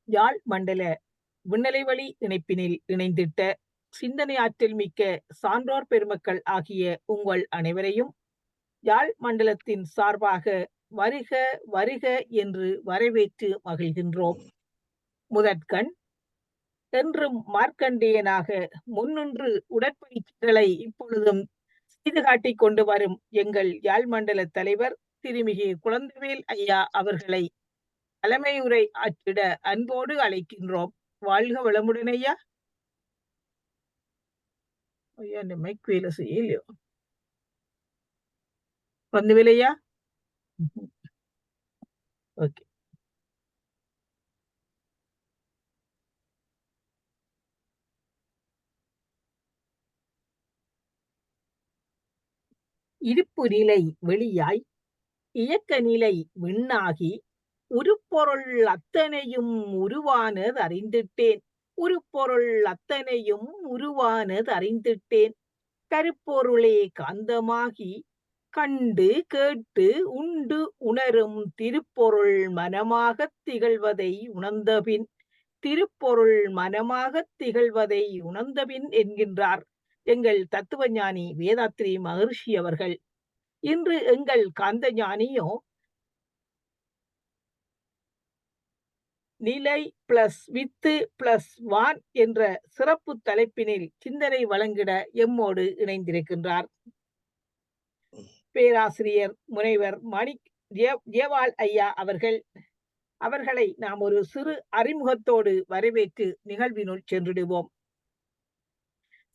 யாழ் மண்டல விண்ணலைவழி இணைப்பினில் இணைந்திட்ட சிந்தனை ஆற்றல் மிக்க சான்றோர் பெருமக்கள் ஆகிய உங்கள் அனைவரையும் யாழ் மண்டலத்தின் சார்பாக வருக வருக என்று வரவேற்று மகிழ்கின்றோம். முதற்கண் என்றும் மார்க்கண்டேயனாக முன்னின்று உடற்பயிற்சிகளை இப்பொழுதும் செய்து காட்டிக் கொண்டு வரும் எங்கள் யாழ் மண்டல தலைவர் திருமிகு குழந்தைவேல் ஐயா அவர்களை தலைமையுரை ஆற்றிட அன்போடு அழைக்கின்றோம். வாழ்க வளமுடன் ஐயா. ஐயா இந்த மைக் வேலை செய்யலையோ? குழந்தைவேல் ஐயா. ஓகே. இருப்பு நிலை வெளியாய் இயக்க நிலை விண்ணாகி உருப்பொருள் அத்தனையும் உருவானது அறிந்திட்டேன். உருப்பொருள் அத்தனையும் உருவானது அறிந்திட்டேன். கருப்பொருளே காந்தமாகி கண்டு கேட்டு உண்டு உணரும் திருப்பொருள் மனமாகத் திகழ்வதை உணர்ந்தபின் திருப்பொருள் மனமாகத் திகழ்வதை உணர்ந்தபின் என்கின்றார் எங்கள் தத்துவஞானி வேதாத்ரி மகர்ஷி அவர்கள். இன்று எங்கள் காந்த ஞானியோ நிலை பிளஸ் வித்து பிளஸ் வான் என்ற சிறப்பு தலைப்பினில் சிந்தனை வழங்கிட எம்மோடு இணைந்திருக்கின்றார். பேராசிரியர் முனைவர் மாணிக் ஜேவால் ஐயா அவர்களை நாம் ஒரு சிறு அறிமுகத்தோடு வரவேற்று நிகழ்வினுள் சென்றிடுவோம்.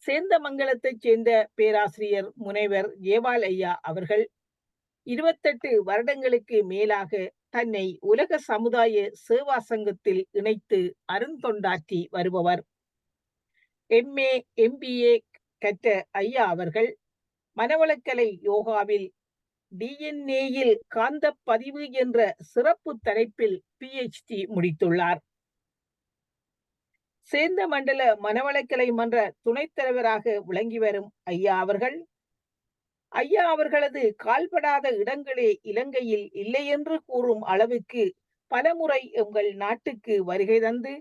சேந்தமங்கலத்தைச் சேர்ந்த பேராசிரியர் முனைவர் ஜேவால் ஐயா அவர்கள் 28 வருடங்களுக்கு மேலாக தன்னை உலக சமுதாய சேவா சங்கத்தில் இணைத்து அருந்தொண்டாற்றி வருபவர். MA MBA கற்ற ஐயா அவர்கள் மனவளக்கலை யோகாவில் DNA-யில் காந்த பதிவு என்ற சிறப்பு தலைப்பில் PhD முடித்துள்ளார். சேந்த மண்டல மனவளக்கலை மன்ற துணைத் தலைவராக விளங்கி வரும் ஐயா அவர்களது கால்படாத இடங்களே இலங்கையில் இல்லை என்று கூறும் அளவுக்கு பலமுறை எங்கள் நாட்டுக்கு வருகை தந்து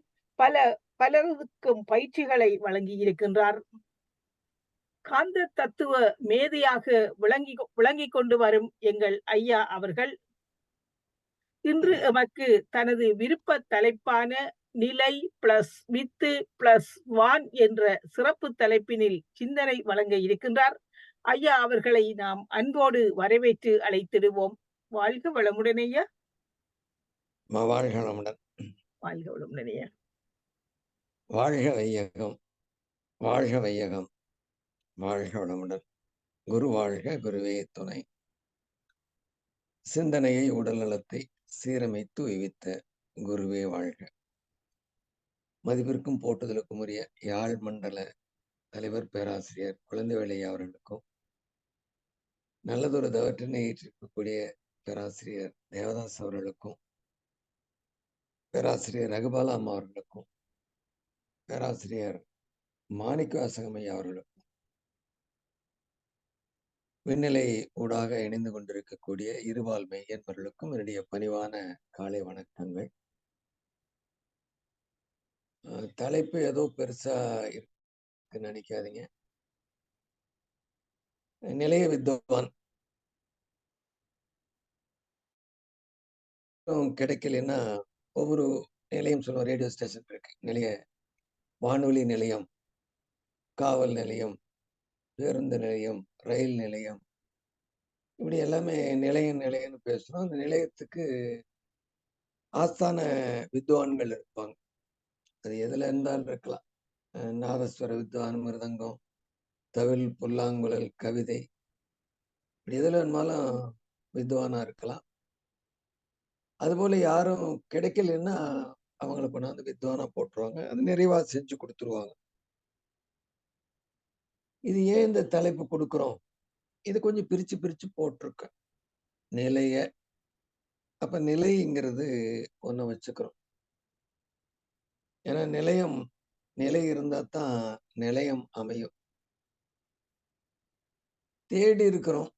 பலருக்கும் பயிற்சிகளை வழங்கியிருக்கின்றார். காந்த தத்துவ மேதையாக விளங்கி கொண்டு வரும் எங்கள் ஐயா அவர்கள் இன்று எமக்கு தனது விருப்ப தலைப்பான நிலை பிளஸ் வித்து பிளஸ் வான் என்ற சிறப்பு தலைப்பினில் சிந்தனை வழங்க இருக்கின்றார். ஐயா அவர்களை நாம் அன்போடு வரவேற்று அழைத்திடுவோம். வாழ்க வளமுடன் ஐயா. வாழ்க வளமுடன். வாழ்க வளமுடன் ஐயா. வாழ்க வையகம், வாழ்க வையகம், வாழ்க வளமுடன். குரு வாழ்க, குருவே துணை. சிந்தனையை உடல் நலத்தை சீரமைத்து உய்வித்த குருவே வாழ்க. மதிப்பிற்கும் போட்டுதலுக்கும் உரிய யாழ் மண்டல தலைவர் பேராசிரியர் குழந்தைவேல் ஐயா அவர்களுக்கும், நல்லதொரு தவற்றினை ஏற்றிருக்கக்கூடிய பேராசிரியர் தேவதாஸ் அவர்களுக்கும், பேராசிரியர் ரகுபாலா அம்மா அவர்களுக்கும், பேராசிரியர் மாணிக்க வாசகம் ஐயா அவர்களுக்கும், விண்ணிலை ஊடாக இணைந்து கொண்டிருக்கக்கூடிய இருபால்மை என்பவர்களுக்கும் என்னுடைய பணிவான காலை வணக்கங்கள். தலைப்பு ஏதோ பெருசா இருக்குன்னு நினைக்காதீங்க. நிலைய வித்வான் கிடைக்கலன்னா ஒவ்வொரு நிலையம் சொல்லுவோம். ரேடியோ ஸ்டேஷன் இருக்கு, நிலைய வானொலி நிலையம், காவல் நிலையம், பேருந்து நிலையம், ரயில் நிலையம், இப்படி எல்லாமே நிலையம்னு பேசுறோம். அந்த நிலையத்துக்கு ஆஸ்தான வித்வான்கள் இருப்பாங்க. அது எதுல இருந்தாலும் இருக்கலாம். நாதஸ்வர வித்வான், மிருதங்கம், தவில், புல்லாங்குழல், கவிதை, இப்படி எதுல வேணுமாலும் வித்வானா இருக்கலாம். அதுபோல யாரும் கிடைக்கலன்னா அவங்கள கொண்டாந்து வித்வானா போட்டுருவாங்க. அது நிறைவா செஞ்சு கொடுத்துருவாங்க. இது ஏன் இந்த தலைப்பு கொடுக்குறோம்? இது கொஞ்சம் பிரிச்சு போட்டிருக்கேன். நிலைய, அப்ப நிலைங்கிறது ஒண்ணு வச்சுக்கிறோம். ஏன்னா நிலை இருந்தா தான் நிலையம் அமையும். தேடி இருக்கிறோம்.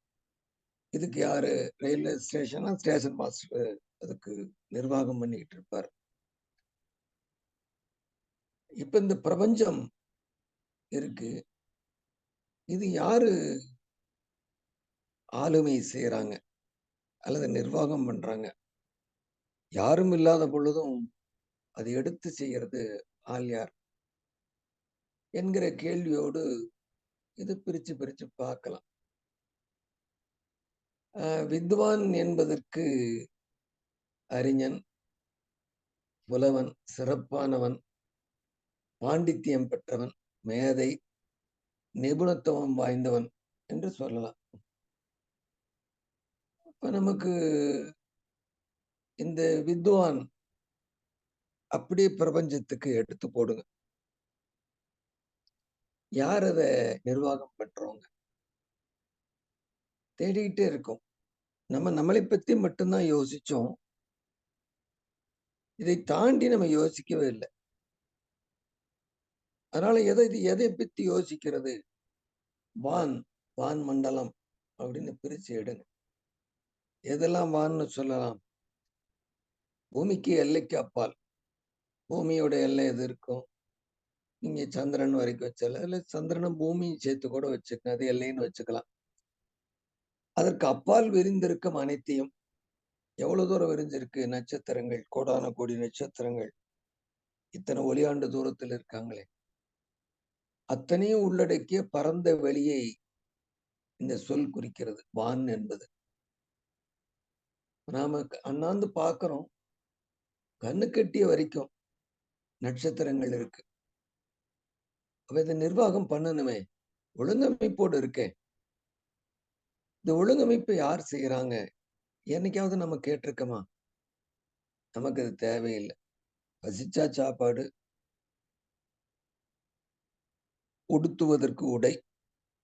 இதுக்கு யாரு? ரயில்வே ஸ்டேஷன் மாஸ்டர் அதுக்கு நிர்வாகம் பண்ணிக்கிட்டு இருப்பார். இப்ப இந்த பிரபஞ்சம் இருக்கு. இது யாரு ஆளுமை செய்றாங்க? அல்லது நிர்வாகம் பண்றாங்க? யாரும் இல்லாத பொழுதும் அதை எடுத்து செய்யறது ஆள் யார்? என்கிற கேள்வியோடு இது பிரிச்சு பிரிச்சு பார்க்கலாம். வித்வான் என்பதற்கு அறிஞன், புலவன், சிறப்பானவன், பாண்டித்தியம் பெற்றவன், மேதை, நிபுணத்துவம் வாய்ந்தவன் என்று சொல்லலாம். இப்ப நமக்கு இந்த வித்வான் அப்படியே பிரபஞ்சத்துக்கு எடுத்து போடுங்க. யார் அத நிர்வாகம் பண்றவங்க? தேடிக்கிட்டே இருக்கோம். நம்ம நம்மளை பத்தி மட்டும்தான் யோசிச்சோம். இதை தாண்டி நம்ம யோசிக்கவே இல்ல. அதனால எதை பத்தி யோசிக்கிறது? வான், வான் மண்டலம் அப்படின்னு பிரிச்சு எடுங்க. எதெல்லாம் வான்னு சொல்லலாம்? பூமிக்கு எல்லைக்கு அப்பால். பூமியோட எல்லை எது இருக்கும்? நீங்க சந்திரன் வரைக்கும் வச்சல, இல்ல சந்திரனும் பூமியும் சேர்த்து கூட வச்சுக்கங்க. அது எல்லைன்னு வச்சுக்கலாம். அதற்கு அப்பால் விரிந்திருக்கும் அனைத்தையும் எவ்வளவு தூரம் விரிஞ்சிருக்கு? நட்சத்திரங்கள், கோடான கோடி நட்சத்திரங்கள், இத்தனை ஒளியாண்டு தூரத்தில் இருக்காங்களே, அத்தனையும் உள்ளடக்கிய பரந்த வெளியை இந்த சொல் குறிக்கிறது. வான் என்பது. நாம அண்ணாந்து பார்க்கிறோம். கண்ணு கெட்டிய வரைக்கும் நட்சத்திரங்கள் இருக்கு. அப்ப இதை நிர்வாகம் பண்ணணுமே. ஒழுங்கமைப்போடு இருக்கேன். இந்த ஒழுங்கமைப்பை யார் செய்யறாங்க? என்னைக்காவது நம்ம கேட்டிருக்கோமா? நமக்கு அது தேவையில்லை. பசிச்சா சாப்பாடு, உடுத்துவதற்கு உடை,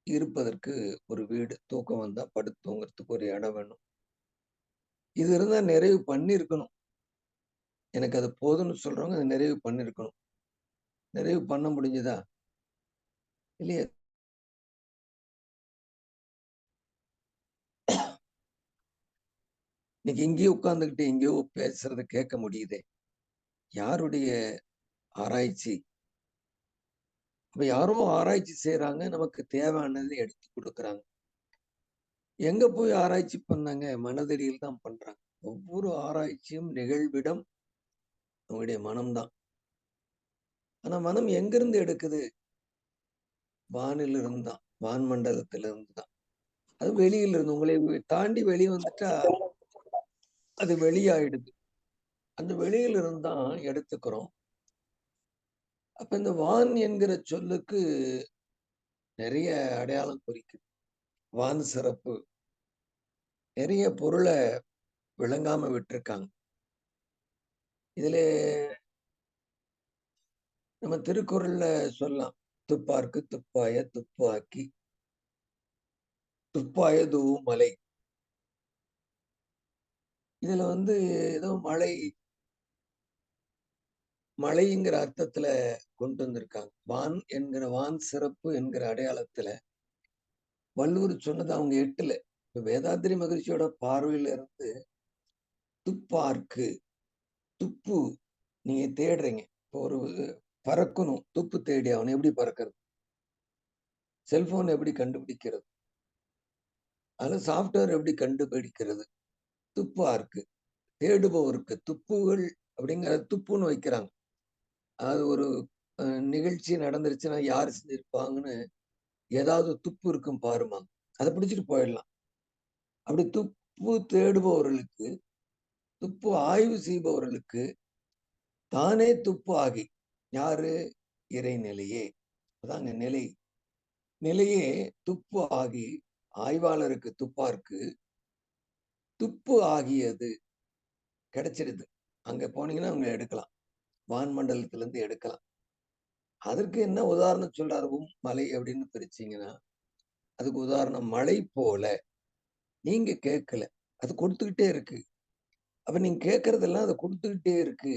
இருப்பதற்கு ஒரு வீடு, தூக்கம் வந்தா படுத்து தூங்குறதுக்கு ஒரு இடம் வேணும். இது இருந்தா நிறைவு பண்ணியிருக்கணும். எனக்கு அது போதும்னு சொல்றவங்க அதை நிறைவு பண்ணியிருக்கணும். நிறைவு பண்ண முடிஞ்சதா? இல்லையே. இன்னைக்கு எங்கேயோ உட்கார்ந்துகிட்டு எங்கேயோ பேசுறத கேட்க முடியுதே. யாருடைய ஆராய்ச்சி? அப்ப யாரோ ஆராய்ச்சி செய்யறாங்க. நமக்கு தேவையானதை எடுத்து கொடுக்குறாங்க. எங்க போய் ஆராய்ச்சி பண்ணாங்க? மனதடியில் தான் பண்றாங்க. ஒவ்வொரு ஆராய்ச்சியும் நிகழ்விடம் நம்முடைய மனம்தான். ஆனா மனம் எங்கிருந்து எடுக்குது? வானிலிருந்து தான். வான் மண்டலத்திலிருந்து தான். அது வெளியில இருந்து உங்களை தாண்டி வெளியே வந்துட்டா அது வெளியாயிடுது. அந்த வெளியில இருந்து தான் எடுத்துக்கிறோம். அப்ப இந்த வான் என்கிற சொல்லுக்கு நிறைய அடையாளம் குறிக்குது. வான் சிறப்பு. நிறைய பொருளை விளங்காம விட்டிருக்காங்க. இதுல நம்ம திருக்குறள்ல சொல்லலாம். துப்பார்க்கு துப்பாய துப்பாக்கி துப்பாய தூவும் மலை. இதுல ஏதோ மழைங்கிற அர்த்தத்துல கொண்டு வந்திருக்காங்க. வான் என்கிற வான் சிறப்பு என்கிற அடையாளத்துல வள்ளுவர் சொன்னது அவங்க எட்டுல. இப்ப வேதாத்திரி மகிழ்ச்சியோட பார்வையில இருந்து துப்பார்க்கு, துப்பு நீங்க தேடுறீங்க. இப்போ ஒரு பறக்கணும், துப்பு தேடி அவன் எப்படி பறக்கிறது? செல்போன் எப்படி கண்டுபிடிக்கிறது? அதுல சாப்ட்வேர் எப்படி கண்டுபிடிக்கிறது? துப்பார்க்கு தேடுபவருக்கு துப்புகள் அப்படிங்கிற துப்புன்னு வைக்கிறாங்க. அது ஒரு நிகழ்ச்சி நடந்துருச்சுன்னா யார் செஞ்சிருப்பாங்கன்னு ஏதாவது துப்பு இருக்கும் பாருமா, அதை பிடிச்சிட்டு போயிடலாம். அப்படி துப்பு தேடுபவர்களுக்கு, துப்பு ஆய்வு செய்பவர்களுக்கு தானே துப்பு ஆகி, யாரு? இறைநிலையே. அதாங்க நிலை. நிலையே துப்பு ஆகி ஆய்வாளருக்கு துப்பார்க்கு துப்பு ஆகியது கிடைச்சிடுது. அங்க போனீங்கன்னா அவங்க எடுக்கலாம். வான்மண்டலத்துல இருந்து எடுக்கலாம். அதற்கு என்ன உதாரணம் சொல்றாரு? மலை அப்படின்னு பிரிச்சீங்கன்னா அதுக்கு உதாரணம் மழை போல. நீங்க கேட்கல, அது கொடுத்துக்கிட்டே இருக்கு. அப்ப நீங்க கேட்கறதெல்லாம் அதை கொடுத்துக்கிட்டே இருக்கு.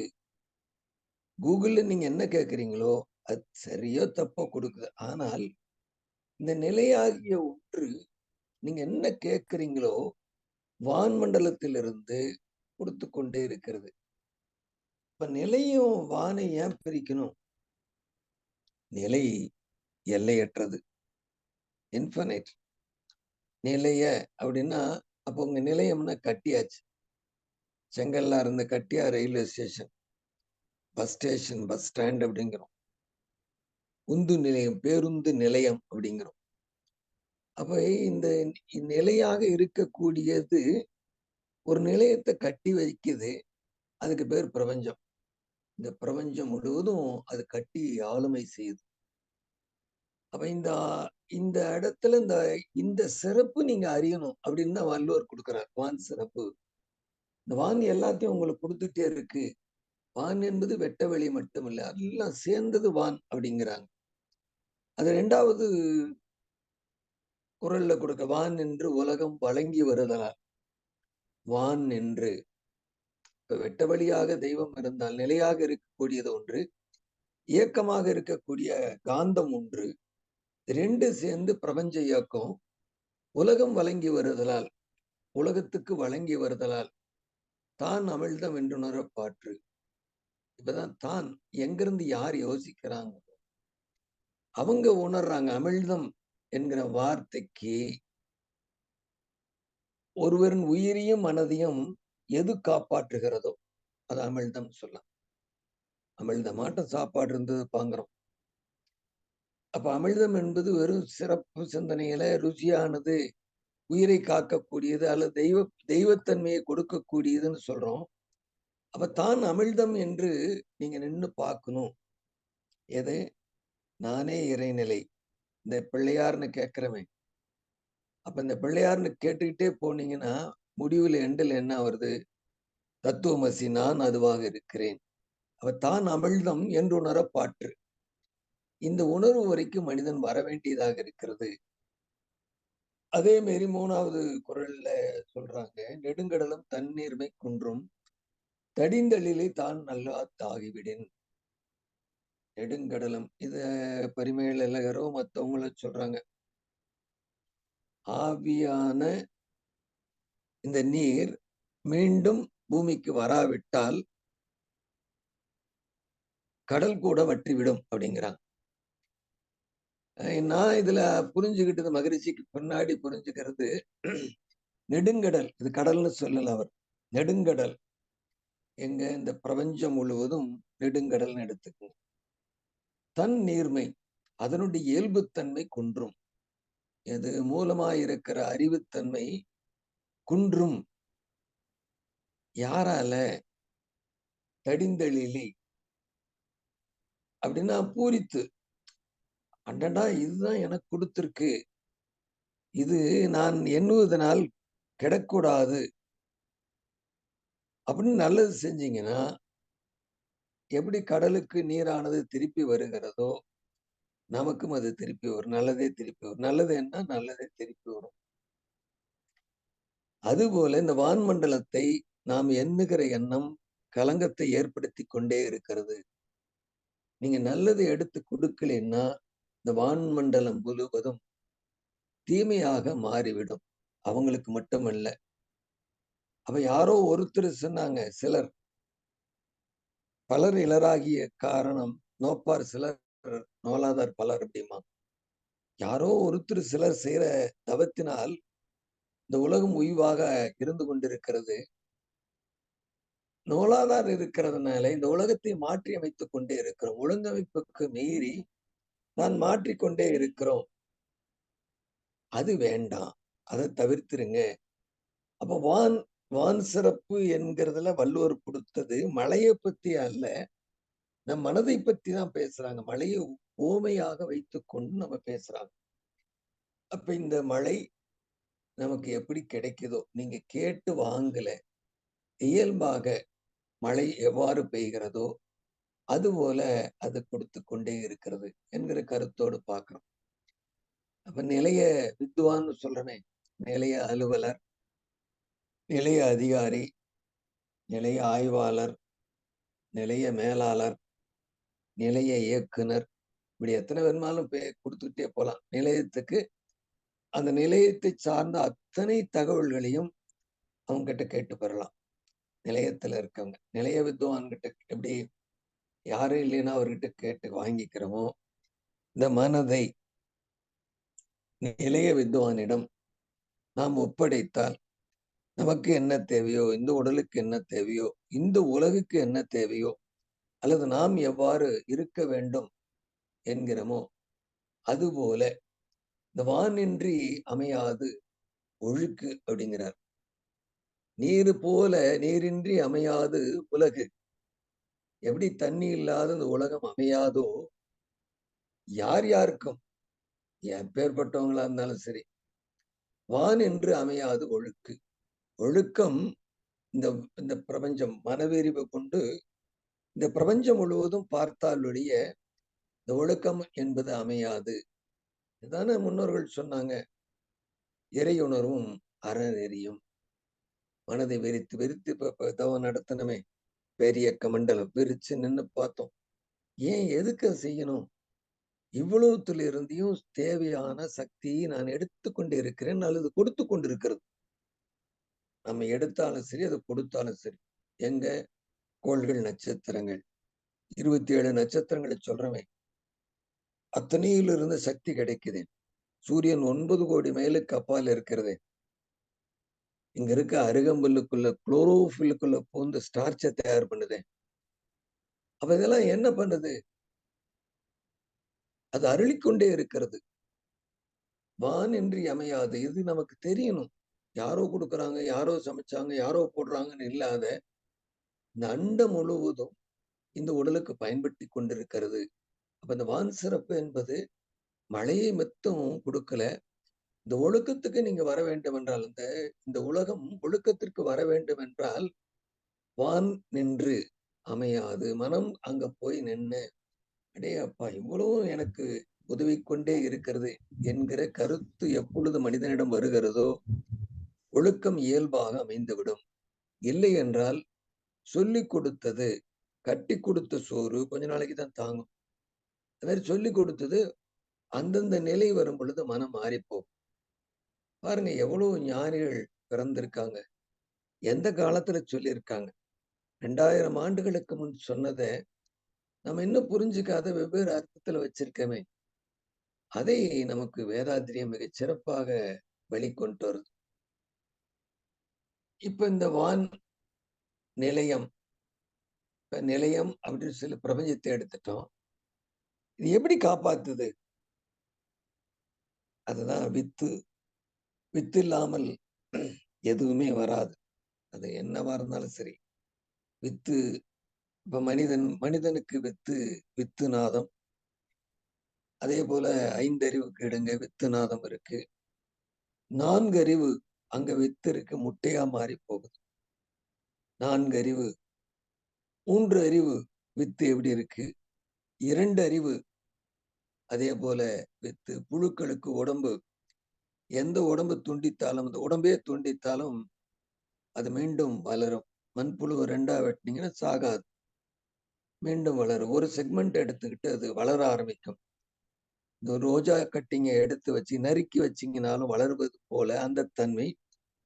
கூகுள்ல நீங்க என்ன கேட்கறீங்களோ அது சரியோ தப்போ கொடுக்குது. ஆனால் இந்த நிலையாகிய ஒன்று நீங்க என்ன கேட்கறீங்களோ வான்மண்டலத்திலிருந்து கொடுத்து கொண்டே இருக்கிறது. இப்ப நிலையும் வானை ஏன் பிரிக்கணும்? நிலை எல்லையற்றது, இன்ஃபினைட். நிலைய அப்படின்னா அப்போ உங்க நிலையம்னா கட்டியாச்சு. செங்கல்லா இருந்து கட்டியா railway station, bus station, bus stand அப்படிங்கிறோம். உந்து நிலையம், பேருந்து நிலையம் அப்படிங்கிறோம். அப்ப இந்த நிலையாக இருக்கக்கூடியது ஒரு நிலையத்தை கட்டி வைக்குது. அதுக்கு பேர் பிரபஞ்சம். இந்த பிரபஞ்சம் முழுவதும் அது கட்டி ஆளுமை செய்யுது. அப்ப இந்த இடத்துல இந்த சிறப்பு நீங்க அறியணும் அப்படின்னு தான் வள்ளுவர் கொடுக்கிறார். வான் சிறப்பு. இந்த வான் எல்லாத்தையும் உங்களுக்கு கொடுத்துட்டே இருக்கு. வான் என்பது வெட்ட வெளி மட்டுமில்ல, எல்லாம் சேர்ந்தது வான் அப்படிங்கிறாங்க. அது 2வது குறள்ல கொடுக்க, வான் என்று உலகம் வழங்கி வருதலால். வான் என்று வெட்ட வெளியாக தெய்வம் இருந்தால் நிலையாக இருக்கக்கூடியது ஒன்று, இயக்கமாக இருக்கக்கூடிய காந்தம் ஒன்று. 2 சேர்ந்து பிரபஞ்ச இயக்கம். உலகம் வழங்கி வருதலால், உலகத்துக்கு வழங்கி வருதலால் தான் அமிழ்தம் என்றுணர பாற்று. இப்பதான் தான் எங்கிருந்து யார் யோசிக்கிறாங்க, அவங்க உணர்றாங்க. அமிழ்தம் என்கிற வார்த்தைக்கு ஒருவரின் உயிரையும் மனதையும் எது காப்பாற்றுகிறதோ அது அமிழ்தம் சொல்லலாம். அமிழ்தமாட்டம் சாப்பாடு இருந்தது பாங்கிறோம். அப்ப அமிழ்தம் என்பது வெறும் சிறப்பு சிந்தனையில ருசியானது, உயிரை காக்கக்கூடியது அல்லது தெய்வத்தன்மையை கொடுக்கக்கூடியதுன்னு சொல்றோம். அப்ப தான் அமிழ்தம் என்று நீங்க நின்னு பார்க்கணும். எது? நானே இறைநிலை. இந்த பிள்ளையார்னு கேட்கிறவன். அப்ப இந்த பிள்ளையார்னு கேட்டுக்கிட்டே போனீங்கன்னா முடிவுல எண்டுல என்ன வருது? தத்துவமசி நான் அதுவாக இருக்கிறேன். அப்ப தான் அமிழ்தம் என்று உணர பாற்று. இந்த உணர்வு வரைக்கும் மனிதன் வர வேண்டியதாக இருக்கிறது. அதே மாரி 3வது குறள்ல சொல்றாங்க, நெடுங்கடலும் தண்ணீர்மை குன்றும் தடிந்தலிலே தான் நல்லாத்தாகிவிடின். நெடுங்கடலும் இத பரிமேல இலகரோ மத்தவங்கள சொல்றாங்க. ஆவியான இந்த நீர் மீண்டும் பூமிக்கு வராவிட்டால் கடல் கூட வற்றிவிடும் அப்படிங்கிறாங்க. நான் இதுல புரிஞ்சுகிட்டது, மகிழ்ச்சிக்கு பின்னாடி புரிஞ்சுக்கிறது, நெடுங்கடல், இது கடல்னு சொல்லல அவர். நெடுங்கடல் எங்க இந்த பிரபஞ்சம் முழுவதும் நெடுங்கடல்னு எடுத்துக்கணும். தன் நீர்மை, அதனுடைய இயல்புத்தன்மை குன்றும். எது மூலமாயிருக்கிற அறிவுத்தன்மை குன்றும். யாரால? தடிந்தெழிலி அப்படின்னா பூரித்து, அடடா இதுதான் எனக்கு கொடுத்திருக்கு, இது நான் எண்ணுவதனால் கெடக்கூடாது அப்படின்னு நல்லது செஞ்சீங்கன்னா, எப்படி கடலுக்கு நீரானது திருப்பி வருகிறதோ நமக்கும் அது திருப்பி வரும். நல்லதே திருப்பி வரும். நல்லது என்ன? நல்லதே திருப்பி வரும். அதுபோல இந்த வான்மண்டலத்தை நாம் எண்ணுகிற எண்ணம் கலங்கத்தை ஏற்படுத்தி கொண்டே இருக்கிறது. நீங்க நல்லதை எடுத்து கொடுக்கலைன்னா இந்த வான்மண்டலம் முழுவதும் தீமையாக மாறிவிடும். அவங்களுக்கு மட்டுமல்ல. அப்ப யாரோ ஒருத்தர் சொன்னாங்க, சிலர் பலர் இலராகிய காரணம் நோப்பார் சிலர் நோலாதார் பலர் அப்படிமா. யாரோ ஒருத்தர் சிலர் செய்யற தவத்தினால் இந்த உலகம் உய்வாக இருந்து கொண்டிருக்கிறது. நூலாதார் இருக்கிறதுனால இந்த உலகத்தை மாற்றி அமைத்துக் கொண்டே இருக்கிறோம். ஒழுங்கமைப்புக்கு மீறி நான் மாற்றிக்கொண்டே இருக்கிறோம். அது வேண்டாம். அதை தவிர்த்திருங்க. அப்ப வான் வான் சிறப்பு என்கிறதுல வள்ளுவர் கொடுத்தது மழையை பத்தி அல்ல, நம் மனதை பத்தி தான் பேசுறாங்க. மழையை ஓமையாக வைத்துக் கொண்டு நம்ம பேசுறாங்க. அப்ப இந்த மழை நமக்கு எப்படி கிடைக்குதோ, நீங்க கேட்டு வாங்கல, இயல்பாக மழை எவ்வாறு பெய்கிறதோ அதுபோல அது கொடுத்து கொண்டே இருக்கிறது என்கிற கருத்தோடு பார்க்கிறோம். அப்ப நிலைய வித்வான்னு சொல்றனே, நிலைய அலுவலர், நிலைய அதிகாரி, நிலைய ஆய்வாளர், நிலைய மேலாளர், நிலைய இயக்குனர், இப்படி எத்தனை வேணுமாலும் கொடுத்துக்கிட்டே போலாம். நிலையத்துக்கு அந்த நிலையத்தை சார்ந்த அத்தனை தகவல்களையும் அவங்க கிட்ட கேட்டு பெறலாம். நிலையத்துல இருக்கவங்க நிலைய வித்வான் கிட்ட எப்படி யாரும் இல்லைன்னா அவர்கிட்ட கேட்டு வாங்கிக்கிறோமோ, இந்த மனதை இளைய வித்வானிடம் நாம் ஒப்படைத்தால் நமக்கு என்ன தேவையோ, இந்த உடலுக்கு என்ன தேவையோ, இந்த உலகுக்கு என்ன தேவையோ, அல்லது நாம் எவ்வாறு இருக்க வேண்டும் என்கிறோமோ, அதுபோல இந்த வானின்றி அமையாது ஒழுக்கு அப்படிங்கிறார். நீர் போல நீரின்றி அமையாது உலகு. எப்படி தண்ணி இல்லாத இந்த உலகம் அமையாதோ, யார் யாருக்கும் எப்பேற்பட்டவங்களா இருந்தாலும் சரி, வான் என்று அமையாது ஒழுக்கு. ஒழுக்கம் இந்த இந்த பிரபஞ்சம் மனவெறிவு கொண்டு இந்த பிரபஞ்சம் முழுவதும் பார்த்தால் ஒழிய இந்த ஒழுக்கம் என்பது அமையாது. இதான முன்னோர்கள் சொன்னாங்க. இறையுணர்வும் அறநெறியும். மனதை வெறித்து வெறித்து இப்ப தவம் நடத்தணுமே, பேரியக்க மண்டலம் விரிச்சு நின்னு பார்த்தோம். ஏன் எதுக்கு அதை செய்யணும்? இவ்வளவுத்துல இருந்தையும் தேவையான சக்தியை நான் எடுத்துக்கொண்டு இருக்கிறேன் அல்லது கொடுத்து கொண்டிருக்கிறது. நம்ம எடுத்தாலும் சரி, அதை கொடுத்தாலும் சரி. எங்க கோள்கள், நட்சத்திரங்கள் 27 நட்சத்திரங்களை சொல்றவன் அத்தனையிலிருந்து சக்தி கிடைக்குது. சூரியன் 9 கோடி மைலுக்கு அப்பால் இருக்கிறது. இங்க இருக்க அருகம்புல்லுக்குள்ள குளோரோஃபில்லுக்குள்ள பூந்து ஸ்டார்ச்சை தயார் பண்ணுது. அப்ப இதெல்லாம் என்ன பண்ணுது? அது அருளிக்கொண்டே இருக்கிறது. வான் என்று அமையாது. இது நமக்கு தெரியணும். யாரோ கொடுக்குறாங்க, யாரோ சமைச்சாங்க, யாரோ போடுறாங்கன்னு இல்லாத இந்த அண்டம் முழுவதும் இந்த உடலுக்கு பயன்படுத்தி கொண்டிருக்கிறது. அப்ப இந்த வான் சிறப்பு என்பது மழையை மட்டும் கொடுக்கல. இந்த ஒழுக்கத்துக்கு நீங்க வர வேண்டும் என்றால், இந்த உலகம் ஒழுக்கத்திற்கு வர வேண்டும் என்றால், வான் நின்று அமையாது. மனம் அங்க போய் நின்னு, அடே அப்பா இவ்வளவும் எனக்கு உதவி கொண்டே இருக்கிறது என்கிற கருத்து எப்பொழுது மனிதனிடம் வருகிறதோ, ஒழுக்கம் இயல்பாக அமைந்துவிடும். இல்லை என்றால் சொல்லிக் கொடுத்தது, கட்டி கொடுத்த சோறு கொஞ்ச நாளைக்கு தான் தாங்கும். அது மாதிரி சொல்லிக் கொடுத்தது அந்தந்த நிலை வரும் பொழுது மனம் மாறிப்போம். பாருங்க எவ்வளவு ஞானிகள் பிறந்திருக்காங்க. எந்த காலத்துல சொல்லியிருக்காங்க. 2000 ஆண்டுகளுக்கு முன் சொன்னதை நம்ம இன்னும் புரிஞ்சுக்காத வெவ்வேறு அர்த்தத்துல வச்சிருக்கமே. அதை நமக்கு வேதாத்திரியம் மிகச் சிறப்பாக வெளிக்கொண்டு வருது. இப்ப இந்த வான் நிலையம், நிலையம் அப்படின்னு சொல்லி பிரபஞ்சத்தை எடுத்துட்டோம். இது எப்படி காப்பாத்துது? அதுதான் வித்து. வித்து இல்லாமல் எதுவுமே வராது. அது என்னவா இருந்தாலும் சரி. வித்து இப்ப மனிதனுக்கு வித்து வித்து நாதம். அதே போல 5 அறிவுக்கு இடங்க வித்து நாதம் இருக்கு. 4 அறிவு அங்க வித்து இருக்கு, முட்டையா மாறி போகுது. 4 அறிவு, 3 அறிவு வித்து எப்படி இருக்கு? 2 அறிவு அதே போல வித்து. புழுக்களுக்கு உடம்பு, எந்த உடம்பு துண்டித்தாலும், அந்த உடம்பே துண்டித்தாலும் அது மீண்டும் வளரும். மண்புழுவை 2ஆ வெட்டினீங்கன்னா சாகாது, மீண்டும் வளரும். ஒரு செக்மெண்ட் எடுத்துக்கிட்டு அது வளர ஆரம்பிக்கும். இந்த ரோஜா கட்டிங்க எடுத்து வச்சு நறுக்கி வச்சீங்கனாலும் வளர்வது போல அந்த தன்மை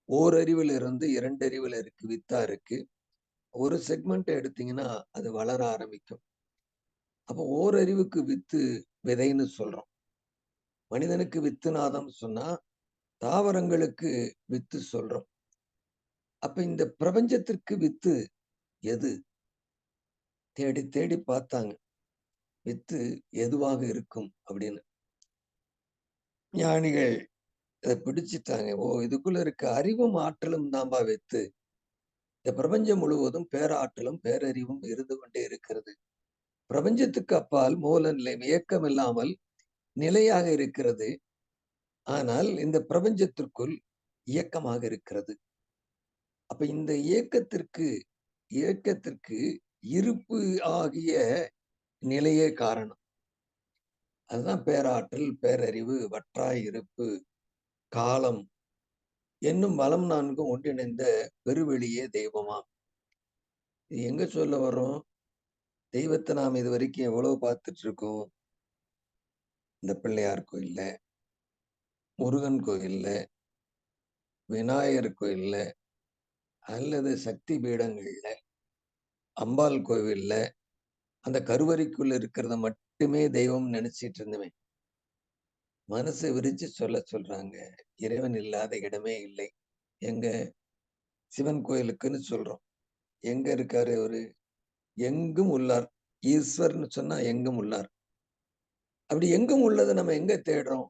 ஓரறிவில் இருந்து 2 அறிவுல இருக்கு, வித்தா இருக்கு. ஒரு செக்மெண்ட் எடுத்தீங்கன்னா அது வளர ஆரம்பிக்கும். அப்போ ஓரறிவுக்கு வித்து விதைன்னு சொல்றோம். மனிதனுக்கு வித்து நாதம் சொன்னா தாவரங்களுக்கு வித்து சொல்றோம். அப்ப இந்த பிரபஞ்சத்திற்கு வித்து எது? தேடி தேடி பார்த்தாங்க. வித்து எதுவாக இருக்கும் அப்படின்னு. ஞானிகள் இதை பிடிச்சிட்டாங்க. ஓ, இதுக்குள்ள இருக்க அறிவும் ஆற்றலும் தான்பா வித்து. இந்த பிரபஞ்சம் முழுவதும் பேராற்றலும் பேரறிவும் இருந்து கொண்டே இருக்கிறது. பிரபஞ்சத்துக்கு அப்பால் மூல நிலை இயக்கம் இல்லாமல் நிலையாக இருக்கிறது. ஆனால் இந்த பிரபஞ்சத்திற்குள் இயக்கமாக இருக்கிறது. அப்ப இந்த இயக்கத்திற்கு இருப்பு ஆகிய நிலையே காரணம். அதுதான் பேராற்றல், பேரறிவு, வற்றாய் இருப்பு, காலம் என்னும் வளம் 4 ஒன்றிணைந்த பெருவெளியே தெய்வமாம். இது எங்க சொல்ல வர்றோம்? தெய்வத்தை நாம் இது வரைக்கும் எவ்வளவு பார்த்துட்டு இருக்கோம்? இந்த பிள்ளையார் கோயில்ல, முருகன் கோயில்ல, விநாயகர் கோயில்ல, அல்லது சக்தி பீடங்கள்ல, அம்பாள் கோவில்ல, அந்த கருவறைக்குள்ள இருக்கிறத மட்டும் மட்டுமே தெய்வம் நினைச்சிட்டு இருந்தவன் மனசை விரிச்சு சொல்றாங்க. இறைவன் இல்லாத இடமே இல்லை. எங்க சிவன் கோயிலுக்குன்னு சொல்றோம். எங்க இருக்காரு அவரு? எங்கும் உள்ளார். ஈஸ்வர்ன்னு சொன்னா எங்கும் உள்ளார். அப்படி எங்கும் உள்ளதை நம்ம எங்க தேடுறோம்?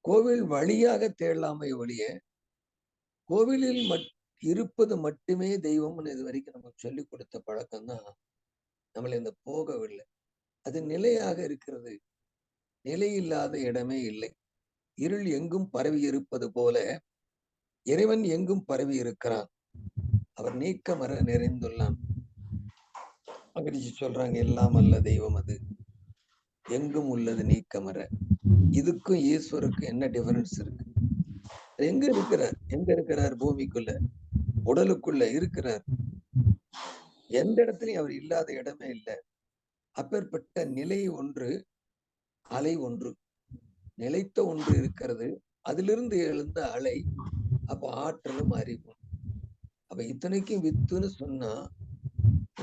கோவில் வழியாக தேடலாமே ஒழிய, கோவிலில் இருப்பது மட்டுமே தெய்வம்னு இது வரைக்கும் நமக்கு சொல்லிக் கொடுத்த பழக்கம் தான் நம்மளை இந்த போகவில்லை. அது நிலையாக இருக்கிறது. நிலையில்லாத இடமே இல்லை. இருள் எங்கும் பரவி இருப்பது போல இறைவன் எங்கும் பரவி இருக்கிறான். அவர் நீக்கமற நிறைந்துள்ளான். மகிழ்ச்சி சொல்றாங்க, எல்லாம் அல்ல தெய்வம் அது எங்கும் உள்ளது நீக்கமற. இதுக்கும் ஈஸ்வருக்கும் என்ன டிஃபரன்ஸ் இருக்கு? எங்க இருக்கிறார்? எங்க இருக்கிறார்? பூமிக்குள்ள, உடலுக்குள்ள இருக்கிறார். எந்த இடத்துலயும் அவர் இல்லாத இடமே இல்லை. அப்பேற்பட்ட நிலை ஒன்று, அலை ஒன்று, நிலைத்த ஒன்று இருக்கிறது. அதிலிருந்து எழுந்த அலை, அப்ப ஆற்றலும் அறிவும். அப்ப இத்தனைக்கும் வித்துன்னு சொன்னா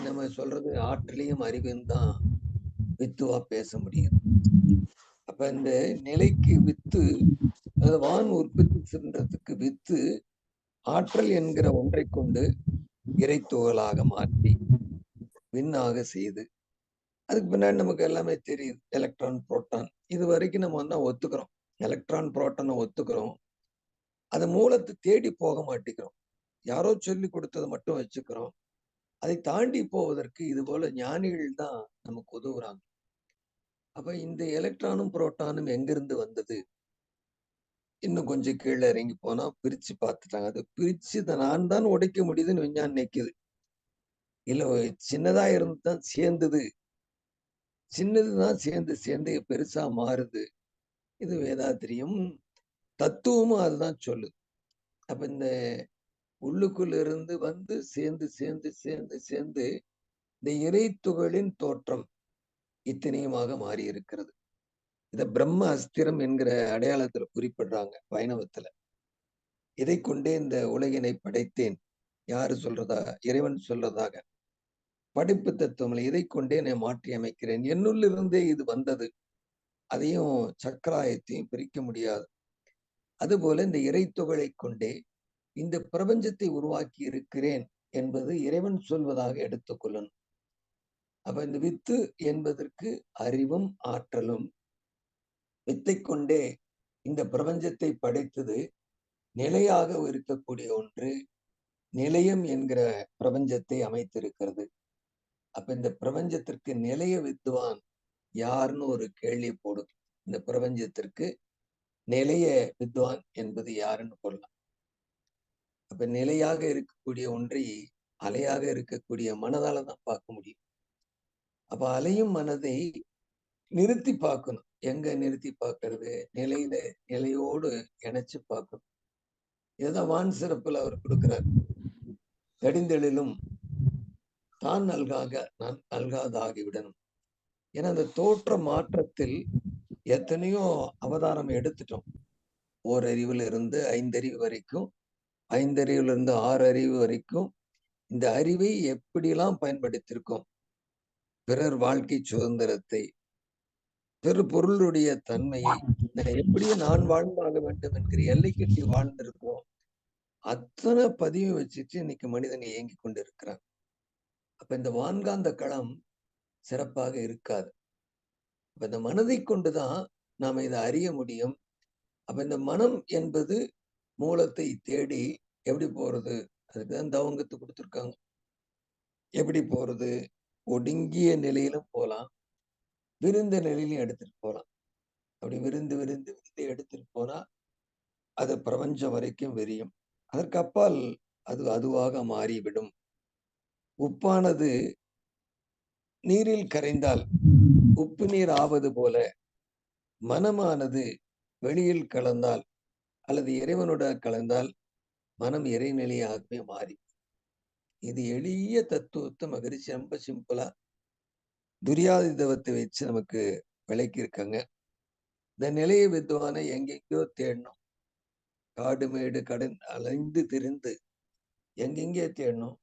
நம்ம சொல்றது ஆற்றலையும் அறிவையும் தான் வித்துவா பேச முடியும். அப்ப இந்த நிலைக்கு வித்து, வான் உற்பத்தி சென்றதுக்கு வித்து ஆற்றல் என்கிற ஒன்றை கொண்டு இறைத்துகளாக மாற்றி விண்ணாக செய்து, அதுக்கு பின்னாடி நமக்கு எல்லாமே தெரியுது. எலக்ட்ரான், புரோட்டான், இது வரைக்கும் நம்ம வந்து ஒத்துக்கிறோம். எலக்ட்ரான், புரோட்டானை ஒத்துக்கிறோம். அது மூலத்தை தேடி போக மாட்டேங்கிறோம். யாரோ சொல்லி கொடுத்ததை மட்டும் வச்சுக்கிறோம். அதை தாண்டி போவதற்கு இது போல ஞானிகள் தான் நமக்கு உதவுறாங்க. அப்ப இந்த எலக்ட்ரானும் புரோட்டானும் எங்கிருந்து வந்தது? இன்னும் கொஞ்சம் கீழே இறங்கி போனா பிரிச்சு பார்த்துட்டாங்க. அதை பிரிச்சு நான் தான் உடைக்க முடியுதுன்னு விஞ்ஞானம் நிக்குது. இல்ல சின்னதா இருந்து தான் சேர்ந்தது. சின்னதுதான் சேர்ந்து சேர்ந்து பெருசா மாறுது. இது வேதாத்திரியம் தத்துவமும் அதுதான் சொல்லுது. அப்ப இந்த உள்ளுக்குள்ள இருந்து வந்து சேர்ந்து சேர்ந்து சேர்ந்து சேர்ந்து இந்த இறை துகளின் தோற்றம் இத்தனையுமாக மாறி இருக்கிறது. இத பிரம்ம அஸ்திரம் என்கிற அடையாளத்துல குறிப்பிடுறாங்க வைணவத்துல. இதை கொண்டே இந்த உலகினை படைத்தேன். யாரு சொல்றதா? இறைவன் சொல்றதாக. படைப்பு தத்துவம் இதை கொண்டே நான் மாற்றி அமைக்கிறேன். என்னுள் இருந்தே இது வந்தது. அதையும் சக்கராயத்தையும் பிரிக்க முடியாது. அதுபோல இந்த இறைத்துகளை கொண்டே இந்த பிரபஞ்சத்தை உருவாக்கி இருக்கிறேன் என்பது இறைவன் சொல்வதாக எடுத்துக்கொள்ளணும். அப்ப இந்த வித்து என்பதற்கு அறிவும் ஆற்றலும், வித்தை கொண்டே இந்த பிரபஞ்சத்தை படைத்தது நிலையாக இருக்கக்கூடிய ஒன்று, நிலையம் என்கிற பிரபஞ்சத்தை அமைத்திருக்கிறது. அப்ப இந்த பிரபஞ்சத்திற்கு நிலைய வித்துவான் யாருன்னு ஒரு கேள்வி போடும். இந்த பிரபஞ்சத்திற்கு நிலைய வித்வான் என்பது யாருன்னு சொல்லலாம். அப்ப நிலையாக இருக்கக்கூடிய ஒன்றை அலையாக இருக்கக்கூடிய மனதால தான் பார்க்க முடியும். அப்ப அலையும் மனதை நிறுத்தி பார்க்கணும். எங்க நிறுத்தி பார்க்கறது? நிலையோடு இணைச்சு பார்க்கணும். இதுதான் வான் சிறப்புல அவர் கொடுக்கிறார். கடிந்தெழிலும் தான் நல்காக நான் நல்காதாகிவிடணும். ஏன்னா அந்த தோற்ற மாற்றத்தில் எத்தனையோ அவதாரம் எடுத்துட்டோம். ஓரறிவுல இருந்து 5 அறிவு வரைக்கும், 5 அறிவுல இருந்து 6 அறிவு வரைக்கும் இந்த அறிவை எப்படிலாம் பயன்படுத்தியிருக்கோம். பிறர் வாழ்க்கை சுதந்திரத்தை, பிற பொருளுடைய தன்மையை எப்படியும் நான் வாழ்ந்தாக வேண்டும் என்கிற எல்லை கட்டி வாழ்ந்திருக்கிறோம். அத்தனை பதிவு வச்சுட்டு இன்னைக்கு மனிதன் இயங்கி கொண்டு இருக்கிறான். அப்ப இந்த வான்காந்த களம் சிறப்பாக இருக்காது. அப்ப இந்த மனதை கொண்டுதான் நாம இதை அறிய முடியும். அப்ப இந்த மனம் என்பது மூலத்தை தேடி எப்படி போறது? அதுக்குதான் தவங்கத்து கொடுத்துருக்காங்க. எப்படி போறது? ஒடுங்கிய நிலையிலும் போலாம், விருந்த நிலையிலும் எடுத்துட்டு போலாம். அப்படி விருந்து விருந்து விருந்து எடுத்துட்டு போனா அது பிரபஞ்சம் வரைக்கும் விரியும். அதற்கு அப்பால் அது அதுவாக மாறிவிடும். உப்பானது நீரில் கரைந்தால் உப்பு நீர் ஆவது போல மனமானது வெளியில் கலந்தால் அல்லது இறைவனோட கலந்தால் மனம் இறைநிலையாகவே மாறி. இது எளிய தத்துவத்தை மகிழ்ச்சி ரொம்ப சிம்பிளா துரியாதிதவத்தை வச்சு நமக்கு விளக்கி இருக்காங்க. இந்த நிலைய வித்வானை எங்கெங்கயோ தேடணும். காடு மேடு கடன் அலைந்து திரிந்து எங்கெங்கே தேடணும்.